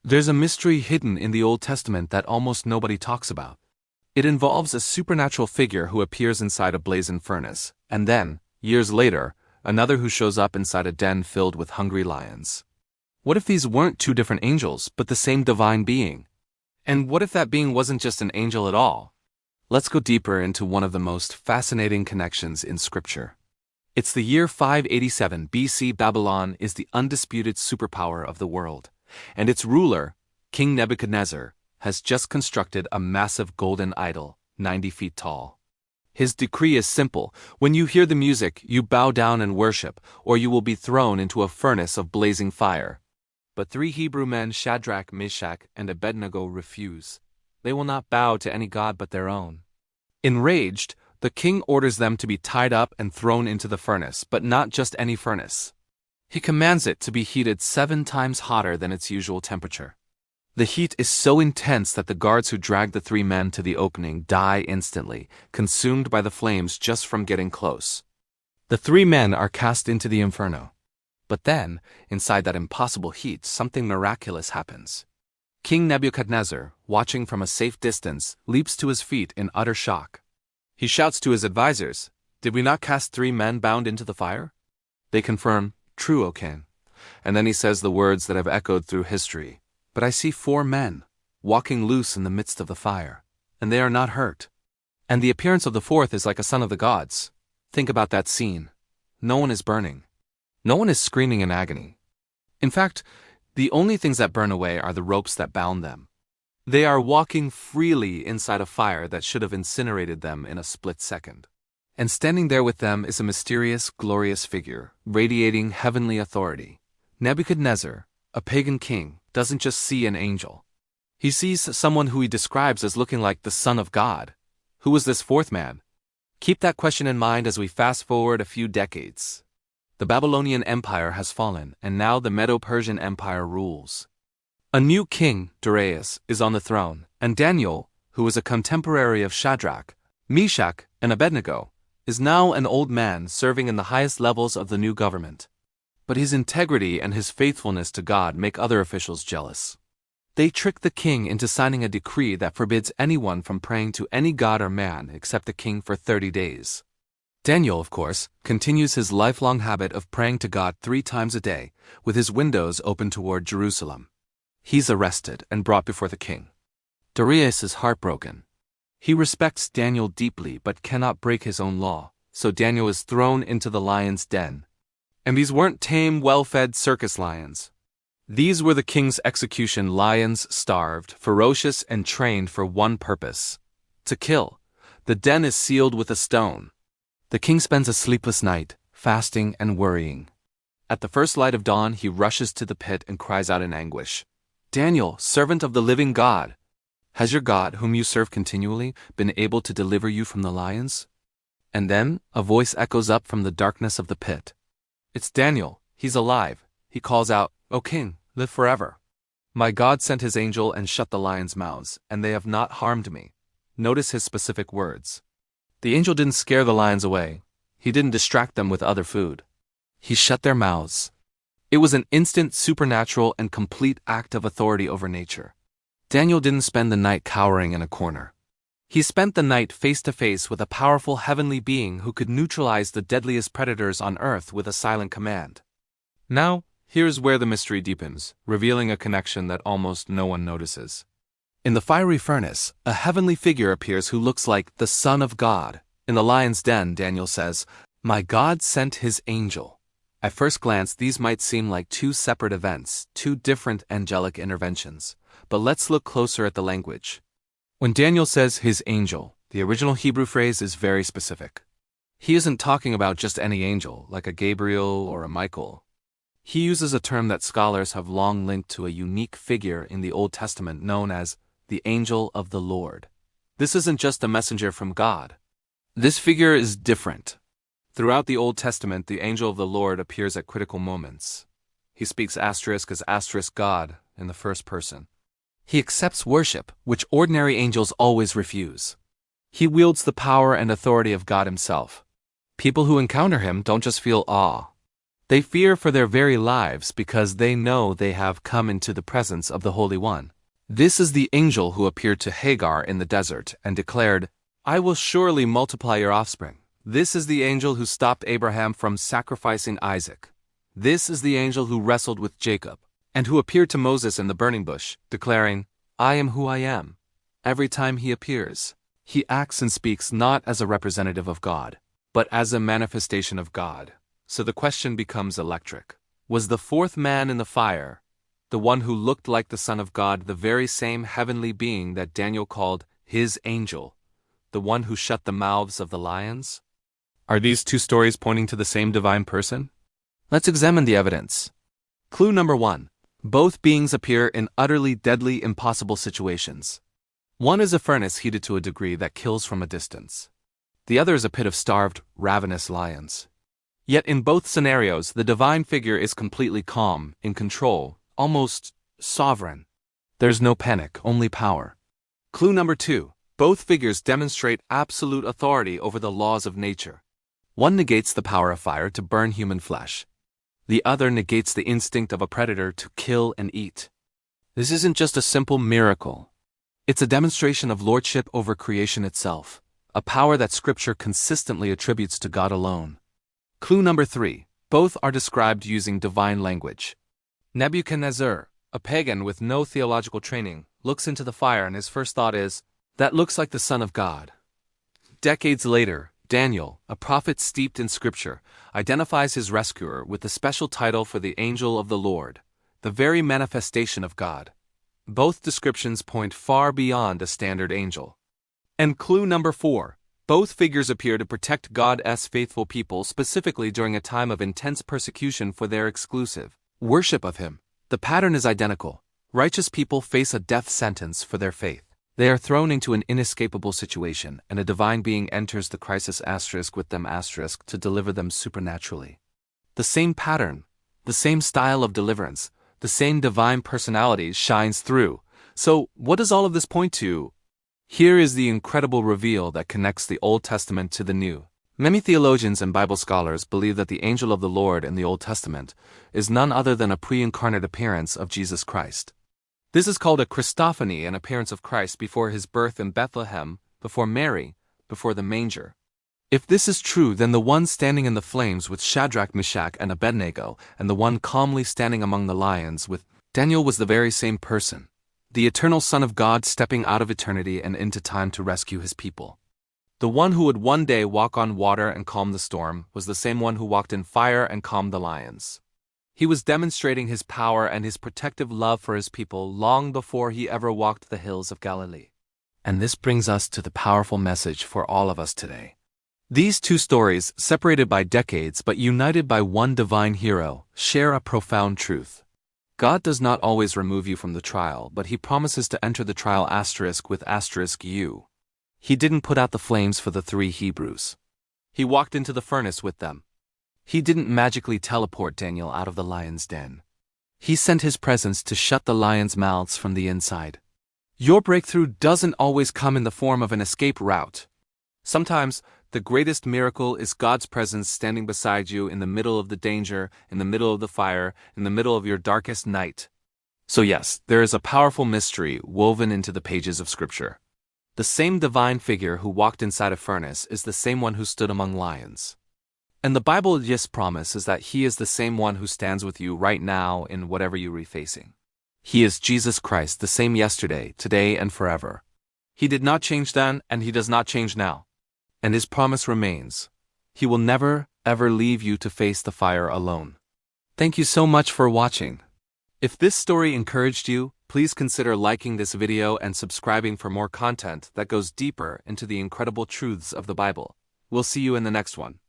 There's a mystery hidden in the Old Testament that almost nobody talks about. It involves a supernatural figure who appears inside a blazing furnace, and then, years later, another who shows up inside a den filled with hungry lions. What if these weren't two different angels, but the same divine being? And what if that being wasn't just an angel at all? Let's go deeper into one of the most fascinating connections in Scripture. It's the year 587 BC. Babylon is the undisputed superpower of the world, and its ruler, King Nebuchadnezzar, has just constructed a massive golden idol, 90 feet tall. His decree is simple: when you hear the music, you bow down and worship, or you will be thrown into a furnace of blazing fire. But 3 Hebrew men, Shadrach, Meshach, and Abednego, refuse. They will not bow to any god but their own. Enraged, the king orders them to be tied up and thrown into the furnace, but not just any furnace. He commands it to be heated 7 times hotter than its usual temperature. The heat is so intense that the guards who drag the 3 men to the opening die instantly, consumed by the flames just from getting close. The 3 men are cast into the inferno. But then, inside that impossible heat, something miraculous happens. King Nebuchadnezzar, watching from a safe distance, leaps to his feet in utter shock. He shouts to his advisors, "Did we not cast 3 men bound into the fire?" They confirm, "True, O king." And then he says the words that have echoed through history, "But I see 4 men, walking loose in the midst of the fire, and they are not hurt." And the appearance of the 4th is like a son of the gods. Think about that scene. No one is burning. No one is screaming in agony. In fact, the only things that burn away are the ropes that bound them. They are walking freely inside a fire that should have incinerated them in a split second. And standing there with them is a mysterious, glorious figure, radiating heavenly authority. Nebuchadnezzar, a pagan king, doesn't just see an angel. He sees someone who he describes as looking like the Son of God. Who was this 4th man? Keep that question in mind as we fast forward a few decades. The Babylonian Empire has fallen, and now the Medo-Persian Empire rules. A new king, Darius, is on the throne, and Daniel, who is a contemporary of Shadrach, Meshach, and Abednego, is now an old man serving in the highest levels of the new government. But his integrity and his faithfulness to God make other officials jealous. They trick the king into signing a decree that forbids anyone from praying to any god or man except the king for 30 days. Daniel, of course, continues his lifelong habit of praying to God 3 times a day, with his windows open toward Jerusalem. He's arrested and brought before the king. Darius is heartbroken. He respects Daniel deeply but cannot break his own law, so Daniel is thrown into the lion's den. And these weren't tame, well-fed circus lions. These were the king's execution lions, starved, ferocious, and trained for one purpose: to kill. The den is sealed with a stone. The king spends a sleepless night, fasting and worrying. At the first light of dawn, he rushes to the pit and cries out in anguish, "Daniel, servant of the living God, has your God, whom you serve continually, been able to deliver you from the lions?" And then a voice echoes up from the darkness of the pit. It's Daniel. He's alive. He calls out, "O king, live forever. My God sent his angel and shut the lions' mouths, and they have not harmed me." Notice his specific words. The angel didn't scare the lions away. He didn't distract them with other food. He shut their mouths. It was an instant, supernatural, and complete act of authority over nature. Daniel didn't spend the night cowering in a corner. He spent the night face to face with a powerful heavenly being who could neutralize the deadliest predators on earth with a silent command. Now, here's where the mystery deepens, revealing a connection that almost no one notices. In the fiery furnace, a heavenly figure appears who looks like the Son of God. In the lion's den, Daniel says, "My God sent his angel." At first glance, these might seem like 2 separate events, 2 different angelic interventions. But let's look closer at the language. When Daniel says his angel, the original Hebrew phrase is very specific. He isn't talking about just any angel, like a Gabriel or a Michael. He uses a term that scholars have long linked to a unique figure in the Old Testament known as the angel of the Lord. This isn't just a messenger from God. This figure is different. Throughout the Old Testament, the angel of the Lord appears at critical moments. He speaks asterisk as asterisk God in the first person. He accepts worship, which ordinary angels always refuse. He wields the power and authority of God himself. People who encounter him don't just feel awe. They fear for their very lives because they know they have come into the presence of the Holy One. This is the angel who appeared to Hagar in the desert and declared, "I will surely multiply your offspring." This is the angel who stopped Abraham from sacrificing Isaac. This is the angel who wrestled with Jacob, and who appeared to Moses in the burning bush, declaring, "I am who I am." Every time he appears, he acts and speaks not as a representative of God, but as a manifestation of God. So the question becomes electric. Was the fourth man in the fire, the one who looked like the Son of God, the very same heavenly being that Daniel called his angel, the one who shut the mouths of the lions? Are these two stories pointing to the same divine person? Let's examine the evidence. Clue number 1. Both beings appear in utterly deadly, impossible situations. One is a furnace heated to a degree that kills from a distance. The other is a pit of starved, ravenous lions. Yet in both scenarios, the divine figure is completely calm, in control, almost sovereign. There's no panic, only power. Clue number 2. Both figures demonstrate absolute authority over the laws of nature. One negates the power of fire to burn human flesh. The other negates the instinct of a predator to kill and eat. This isn't just a simple miracle. It's a demonstration of lordship over creation itself, a power that Scripture consistently attributes to God alone. Clue number 3. Both are described using divine language. Nebuchadnezzar, a pagan with no theological training, looks into the fire and his first thought is, "That looks like the Son of God." Decades later, Daniel, a prophet steeped in Scripture, identifies his rescuer with the special title for the angel of the Lord, the very manifestation of God. Both descriptions point far beyond a standard angel. And clue number 4. Both figures appear to protect God's faithful people, specifically during a time of intense persecution for their exclusive worship of Him. The pattern is identical. Righteous people face a death sentence for their faith. They are thrown into an inescapable situation, and a divine being enters the crisis with them to deliver them supernaturally. The same pattern, the same style of deliverance, the same divine personality shines through. So, what does all of this point to? Here is the incredible reveal that connects the Old Testament to the New. Many theologians and Bible scholars believe that the angel of the Lord in the Old Testament is none other than a pre-incarnate appearance of Jesus Christ. This is called a Christophany, an appearance of Christ before his birth in Bethlehem, before Mary, before the manger. If this is true, then the one standing in the flames with Shadrach, Meshach, and Abednego, and the one calmly standing among the lions with Daniel was the very same person, the eternal Son of God stepping out of eternity and into time to rescue his people. The one who would one day walk on water and calm the storm was the same one who walked in fire and calmed the lions. He was demonstrating his power and his protective love for his people long before he ever walked the hills of Galilee. And this brings us to the powerful message for all of us today. These two stories, separated by decades but united by one divine hero, share a profound truth. God does not always remove you from the trial, but He promises to enter the trial with you. He didn't put out the flames for the 3 Hebrews. He walked into the furnace with them. He didn't magically teleport Daniel out of the lion's den. He sent His presence to shut the lions' mouths from the inside. Your breakthrough doesn't always come in the form of an escape route. Sometimes, the greatest miracle is God's presence standing beside you in the middle of the danger, in the middle of the fire, in the middle of your darkest night. So yes, there is a powerful mystery woven into the pages of Scripture. The same divine figure who walked inside a furnace is the same one who stood among lions. And the Bible's promise is that He is the same one who stands with you right now in whatever you're facing. He is Jesus Christ, the same yesterday, today, and forever. He did not change then, and He does not change now. And His promise remains. He will never, ever leave you to face the fire alone. Thank you so much for watching. If this story encouraged you, please consider liking this video and subscribing for more content that goes deeper into the incredible truths of the Bible. We'll see you in the next one.